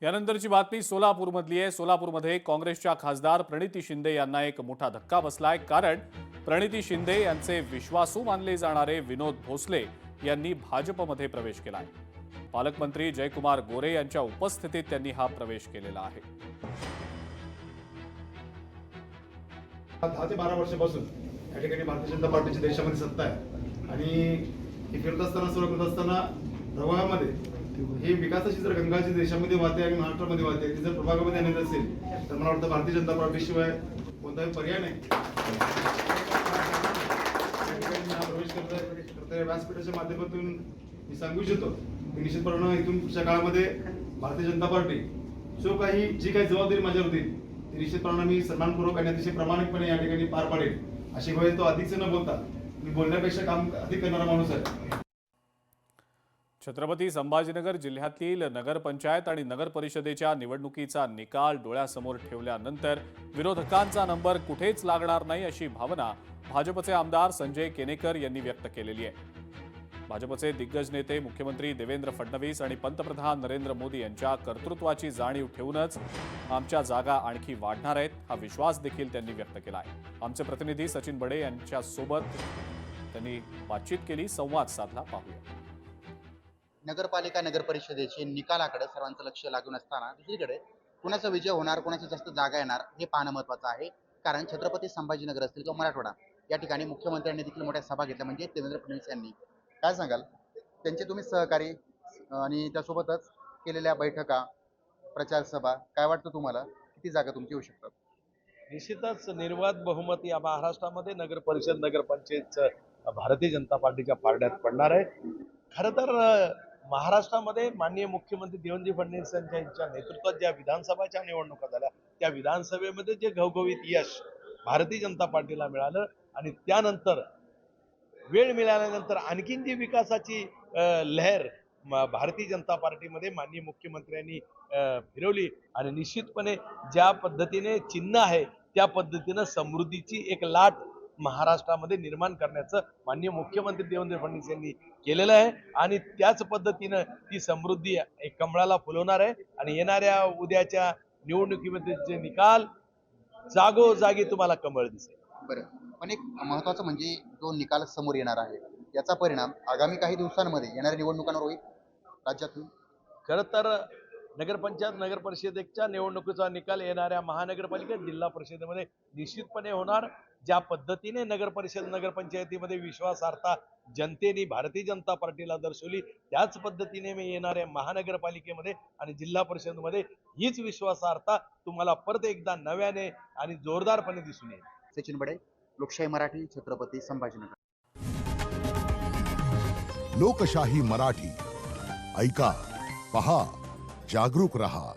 यानंतरची बातमी सोलापूरमधली आहे। सोलापूरमध्ये काँग्रेसच्या खासदार प्रणिती शिंदे यांना एक मोठा धक्का बसलाय। कारण प्रणिती शिंदे यांचे विश्वासू मानले जाणारे विनोद भोसले यांनी भाजपमध्ये प्रवेश केलाय। पालकमंत्री जयकुमार गोरे यांच्या उपस्थितीत त्यांनी हा प्रवेश केलेला आहे। 10 ते 12 वर्षापासून या ठिकाणी भारतीय जनता पार्टीची देशामध्ये सत्ता आहे आणि हे फिरत असताना सर्व करत असताना प्रभागामध्ये ही विकासाची जर गंगा जी देशामध्ये वाहते आणि महाराष्ट्रामध्ये वाहते ती जर प्रभागामध्ये आणत असेल तर मला वाटतं भारतीय जनता पार्टीशिवाय कोणताही पर्याय नाही। प्रवेश करतोय व्यासपीठाच्या माध्यमातून मी सांगू इच्छितो की निश्चितपणे इथून पुढच्या काळामध्ये भारतीय जनता पार्टी जो काही जी काही जबाबदारी माझ्यावर देईल ती निश्चितपणे मी सन्मानपूर्वक आणि अतिशय प्रामाणिकपणे या ठिकाणी पार पाडेल। अशी वेळ तो अधिकच न बोलता मी बोलण्यापेक्षा काम अधिक करणारा माणूस आहे। छत्रपती संभाजीनगर जिल्ह्यातील नगरपंचायत आणि नगर परिषदेच्या निवडणुकीचा निकाल डोळ्यासमोर ठेवल्यानंतर विरोधकांचा नंबर कुठेच लागणार नाही अशी भावना भाजपचे आमदार संजय केनेकर यांनी व्यक्त केलेली आहे। भाजपचे दिग्गज नेते मुख्यमंत्री देवेंद्र फडणवीस आणि पंतप्रधान नरेंद्र मोदी यांच्या कर्तृत्वाची जाणीव ठेवूनच आमच्या जागा आणखी वाढणार आहेत हा विश्वास देखील त्यांनी व्यक्त केला आहे। आमचे प्रतिनिधी सचिन बडे यांच्या सोबत त्यांनी बातचीत केली, संवाद साधला, पाहूया। नगरपालिका नगर परिषदेचे निकालाकडे सर्वांचं लक्ष लागून असताना दुसरीकडे कुणाचा विजय होणार, कुणाची जास्त जागा येणार हे पाहणं महत्त्वाचं आहे। कारण छत्रपती संभाजीनगर असतील किंवा मराठवाडा या ठिकाणी मुख्यमंत्र्यांनी देखील मोठ्या सभा घेतल्या, म्हणजे देवेंद्र फडणवीस यांनी। काय सांगाल त्यांचे तुम्ही सहकारी आणि त्यासोबतच केलेल्या बैठका, प्रचार सभा, काय वाटतं तुम्हाला किती जागा तुमची येऊ शकतात? निश्चितच निर्वाद बहुमत या महाराष्ट्रामध्ये नगर परिषद नगरपंचायतचं भारतीय जनता पार्टीच्या पारड्यात पडणार आहे। खरं तर महाराष्ट्रामध्ये माननीय मुख्यमंत्री देवेंद्र फडणवीस यांच्या नेतृत्वात ज्या विधानसभाच्या निवडणुका झाल्या त्या विधानसभेमध्ये जे घवघवीत यश भारतीय जनता पार्टीला मिळालं आणि त्यानंतर वेळ मिळाल्यानंतर आणखीन जी विकासाची लहर भारतीय जनता पार्टीमध्ये माननीय मुख्यमंत्र्यांनी फिरवली आणि निश्चितपणे ज्या पद्धतीने चिन्ह आहे त्या पद्धतीनं समृद्धीची एक लाट महाराष्ट्रामध्ये निर्माण करण्याचं माननीय मुख्यमंत्री देवेंद्र फडणवीस यांनी केलेलं आहे आणि त्याच पद्धतीनं ती समृद्धी एक कमळाला फुलवणार आहे आणि येणाऱ्या उद्याच्या निवडणुकीमध्ये निकाल जागोजागी तुम्हाला कमळ दिसेल। बरं, पण एक महत्त्वाचं म्हणजे जो निकाल समोर येणार आहे याचा परिणाम आगामी काही दिवसांमध्ये येणाऱ्या निवडणुकांवर होईल राज्यातून। खरं तर नगरपंचायत नगर परिषदेच्या निवडणुकीचा निकाल येणाऱ्या महानगरपालिका जिल्हा परिषदेमध्ये निश्चितपणे होणार। ज्या पद्धतीने नगर परिषद नगरपंचायतीमध्ये विश्वासार्हता जनतेने भारतीय जनता पार्टीला दर्शवली त्याच पद्धतीने मी येणाऱ्या महानगरपालिकेमध्ये आणि जिल्हा परिषदेमध्ये हीच विश्वासार्हता तुम्हाला परत एकदा नव्याने आणि जोरदारपणे दिसून येईल। सचिन बडे, लोकशाही मराठी, छत्रपती संभाजीनगर। लोकशाही मराठी, ऐका, पहा, जागरूक रहा।